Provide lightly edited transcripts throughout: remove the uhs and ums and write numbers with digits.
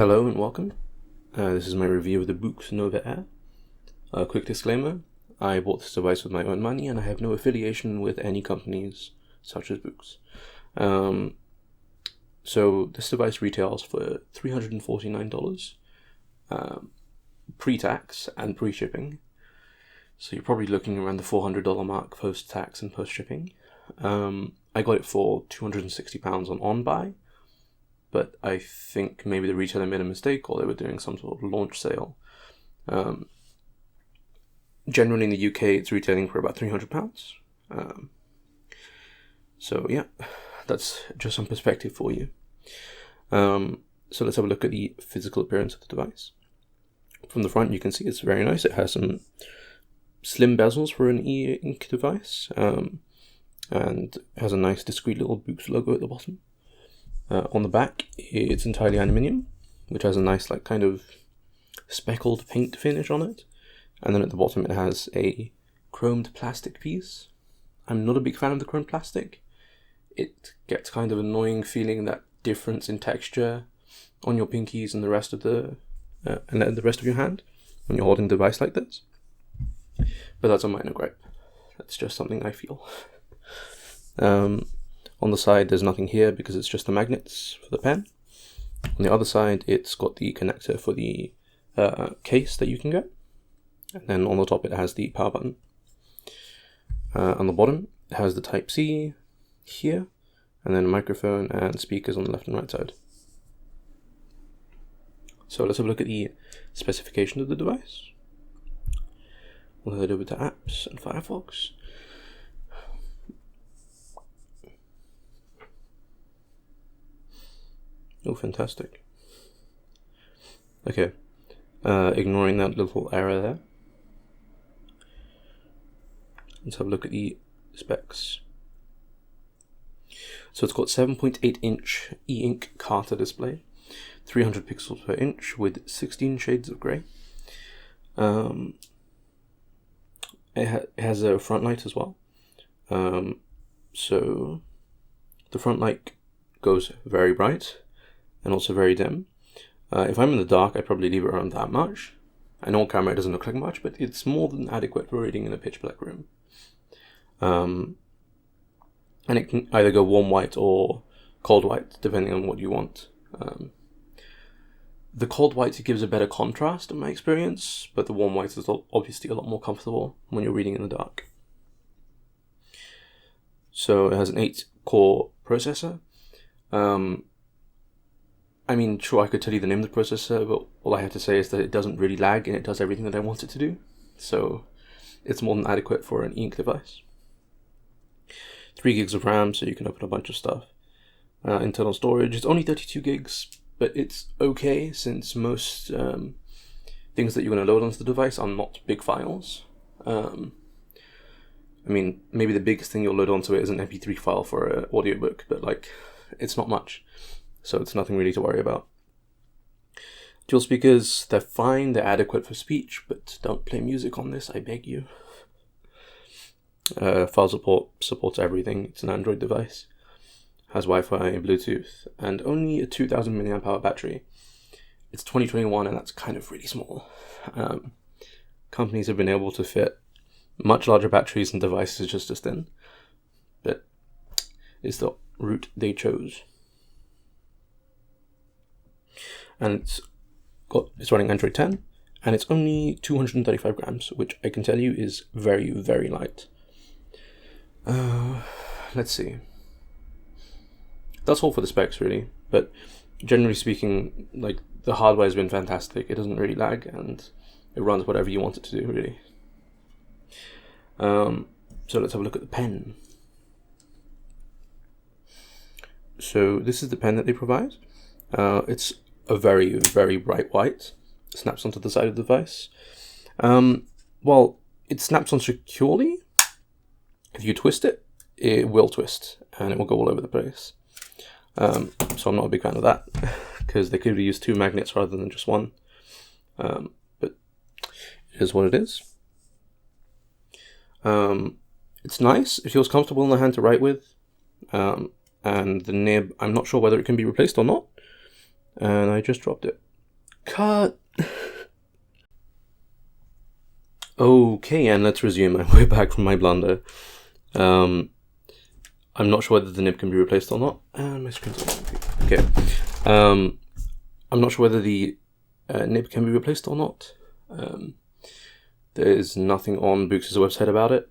Hello and welcome. This is my review of the Boox Nova Air. A quick disclaimer, I bought this device with my own money and I have no affiliation with any companies such as Boox. So this device retails for $349 pre-tax and pre-shipping. So you're probably looking around the $400 mark post-tax and post-shipping. I got it for £260 on OnBuy. But I think maybe the retailer made a mistake or they were doing some sort of launch sale. Generally in the UK, it's retailing for about £300. So yeah, that's just some perspective for you. So let's have a look at the physical appearance of the device. From the front, you can see it's very nice. It has some slim bezels for an eink device, and has a nice discreet little Boox logo at the bottom. On the back, it's entirely aluminium, which has a nice kind of speckled paint finish on it. And then at the bottom it has a chromed plastic piece. I'm not a big fan of the chromed plastic. It gets kind of annoying feeling that difference in texture on your pinkies and the rest of your hand when you're holding a device like this. But that's a minor gripe. That's just something I feel. On the side, there's nothing here because it's just the magnets for the pen. On the other side, it's got the connector for the case that you can get. And then on the top, it has the power button. On the bottom, it has the Type-C here, and then a microphone and speakers on the left and right side. So let's have a look at the specification of the device. We'll head over to Apps and Firefox. Oh, fantastic. Okay, ignoring that little error there. Let's have a look at the specs. So it's got 7.8 inch e-ink Carta display, 300 pixels per inch with 16 shades of grey. It has a front light as well. So the front light goes very bright and also very dim. If I'm in the dark, I'd probably leave it around that much. I know on camera it doesn't look like much, but it's more than adequate for reading in a pitch black room. And it can either go warm white or cold white, depending on what you want. The cold white gives a better contrast in my experience, but the warm white is obviously a lot more comfortable when you're reading in the dark. So it has an 8-core processor. I mean, sure, I could tell you the name of the processor, but all I have to say is that it doesn't really lag and it does everything that I want it to do. So it's more than adequate for an eink device. 3 gigs of RAM, so you can open a bunch of stuff. Internal storage, it's only 32 gigs, but it's okay since most things that you're going to load onto the device are not big files. I mean, maybe the biggest thing you'll load onto it is an MP3 file for an audiobook, but it's not much. So it's nothing really to worry about. Dual speakers, they're fine, they're adequate for speech, but don't play music on this, I beg you. File support supports everything. It's an Android device. Has Wi-Fi, Bluetooth, and only a 2000 mAh battery. It's 2021 and that's kind of really small. Companies have been able to fit much larger batteries and devices just as thin, but it's the route they chose. And it's running Android 10, and it's only 235 grams, which I can tell you is very, very light. Let's see. That's all for the specs, really. But generally speaking, the hardware has been fantastic. It doesn't really lag, and it runs whatever you want it to do, really. So let's have a look at the pen. So this is the pen that they provide. It's a very, very bright white. It snaps onto the side of the device. Well, it snaps on securely. If you twist it, it will twist and it will go all over the place. So I'm not a big fan of that because they could have used 2 magnets rather than just one. But it is what it is. It's nice. It feels comfortable in the hand to write with. And the nib, I'm not sure whether it can be replaced or not. And I just dropped it. Cut! Okay, and let's resume. I'm way back from my blunder. I'm not sure whether the nib can be replaced or not. My screen's on. Okay. I'm not sure whether the nib can be replaced or not. There is nothing on Boox's website about it,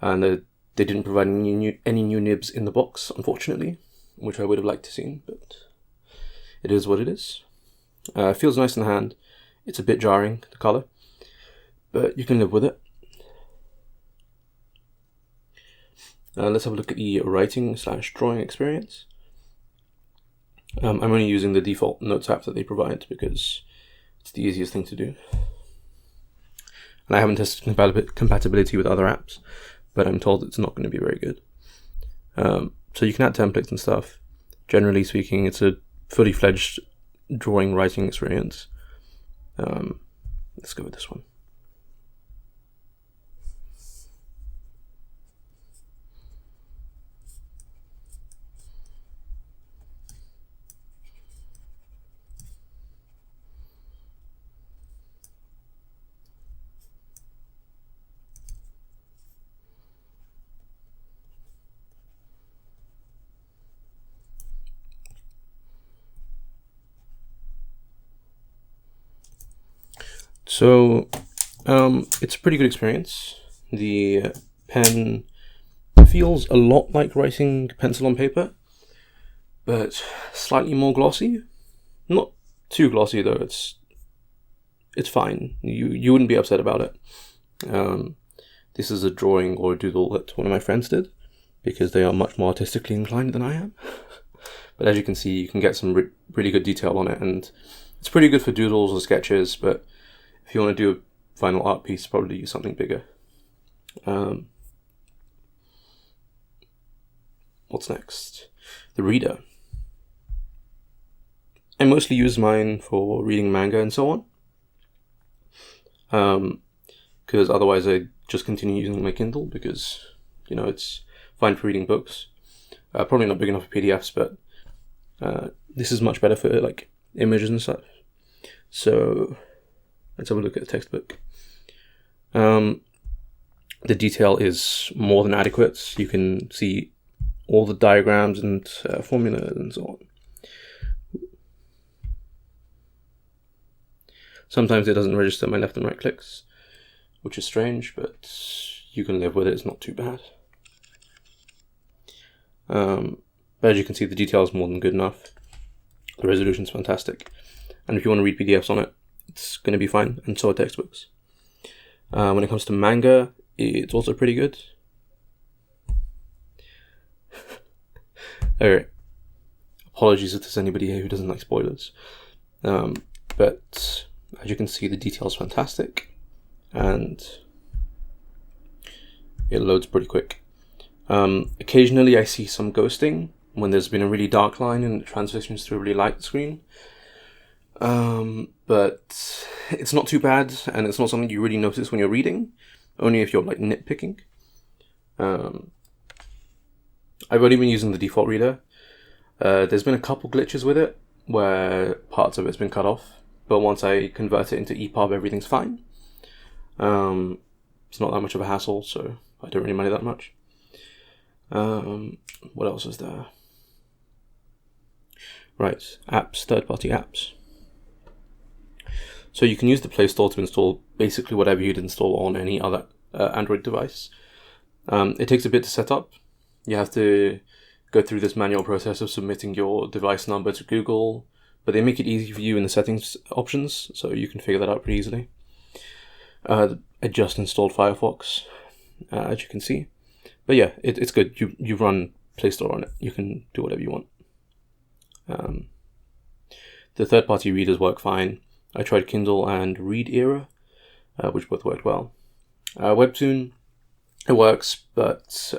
and they didn't provide any new nibs in the box, unfortunately, which I would have liked to see, but it is what it is. It feels nice in the hand. It's a bit jarring, the colour, but you can live with it. Let's have a look at the writing/drawing experience. I'm only using the default notes app that they provide because it's the easiest thing to do. And I haven't tested compatibility with other apps, but I'm told it's not going to be very good. So you can add templates and stuff. Generally speaking, it's a fully fledged drawing writing experience. Let's go with this one. So, it's a pretty good experience. The pen feels a lot like writing pencil on paper, but slightly more glossy. Not too glossy though. It's fine. You wouldn't be upset about it. This is a drawing or a doodle that one of my friends did because they are much more artistically inclined than I am. But as you can see, you can get some really good detail on it, and it's pretty good for doodles or sketches. But if you want to do a final art piece, probably use something bigger. What's next? The reader. I mostly use mine for reading manga and so on. Because otherwise I just continue using my Kindle because, it's fine for reading books. Probably not big enough for PDFs, but this is much better for like images and stuff. So let's have a look at the textbook. The detail is more than adequate. You can see all the diagrams and formulas and so on. Sometimes it doesn't register my left and right clicks, which is strange, but you can live with it. It's not too bad. But as you can see, the detail is more than good enough. The resolution is fantastic. And if you want to read PDFs on it, it's going to be fine, and so are textbooks. When it comes to manga, it's also pretty good. Alright. Apologies if there's anybody here who doesn't like spoilers. But as you can see, the detail is fantastic, and it loads pretty quick. Occasionally I see some ghosting when there's been a really dark line and it transitions to a really light screen. But it's not too bad, and it's not something you really notice when you're reading, only if you're like nitpicking. I've only been using the default reader. There's been a couple glitches with it where parts of it's been cut off, but once I convert it into EPUB, everything's fine. It's not that much of a hassle, so I don't really mind it that much. What else is there? Right, apps, third-party apps. So you can use the Play Store to install basically whatever you'd install on any other Android device. It takes a bit to set up. You have to go through this manual process of submitting your device number to Google, but they make it easy for you in the settings options, so you can figure that out pretty easily. I just installed Firefox, as you can see. But yeah, it's good. You run Play Store on it. You can do whatever you want. The third-party readers work fine. I tried Kindle and Read Era, which both worked well. Webtoon, it works, but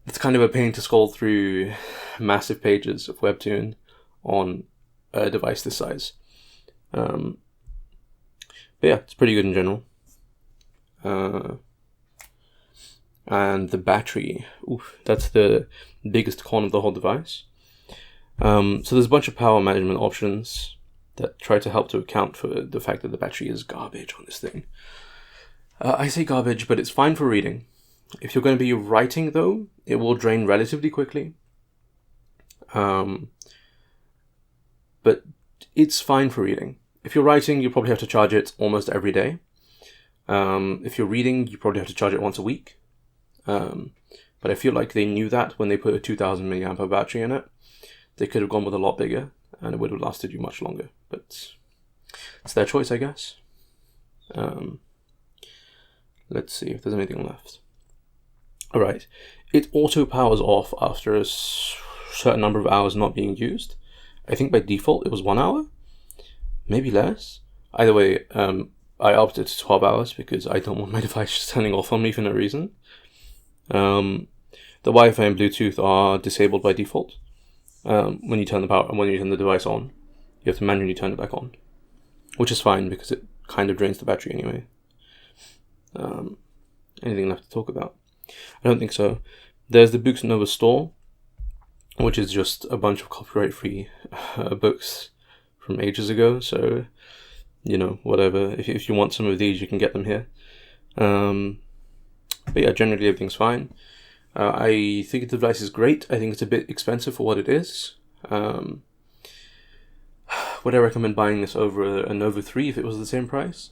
it's kind of a pain to scroll through massive pages of Webtoon on a device this size. But yeah, it's pretty good in general. And the battery, that's the biggest con of the whole device. So there's a bunch of power management options. that try to help to account for the fact that the battery is garbage on this thing. I say garbage, but it's fine for reading. If you're going to be writing, though, it will drain relatively quickly. But it's fine for reading. If you're writing, you probably have to charge it almost every day. If you're reading, you probably have to charge it once a week. But I feel like they knew that when they put a 2000 milliampere battery in it. They could have gone with a lot bigger, and it would have lasted you much longer. But it's their choice, I guess. Let's see if there's anything left. Alright, it auto powers off after a certain number of hours not being used. I think by default it was 1 hour, maybe less. Either way, I opted to 12 hours because I don't want my device just turning off on me for no reason. The Wi-Fi and Bluetooth are disabled by default. When you turn the device on, you have to manually turn it back on, which is fine because it kind of drains the battery anyway. Anything left to talk about? I don't think so. There's the Boox Nova store, which is just a bunch of copyright-free books from ages ago. So, you know, whatever. If you want some of these, you can get them here. But yeah, generally everything's fine. I think the device is great. I think it's a bit expensive for what it is. Would I recommend buying this over a Nova 3 if it was the same price?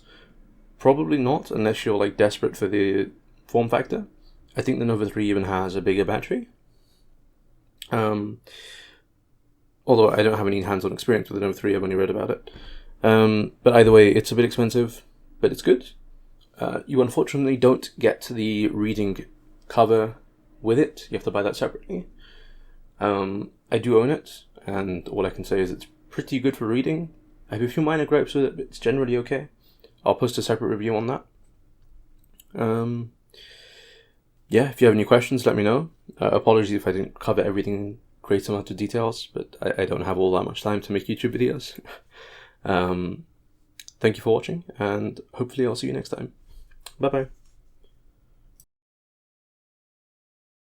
Probably not, unless you're like desperate for the form factor. I think the Nova 3 even has a bigger battery. Although I don't have any hands-on experience with the Nova 3, I've only read about it. But either way, it's a bit expensive, but it's good. You unfortunately don't get the reading cover with it. You have to buy that separately. I do own it, and all I can say is it's pretty good for reading. I have a few minor gripes with it, but it's generally okay. I'll post a separate review on that. Yeah, if you have any questions, let me know. Apologies if I didn't cover everything in great amount of details, but I don't have all that much time to make YouTube videos. Thank you for watching, and hopefully I'll see you next time. Bye-bye.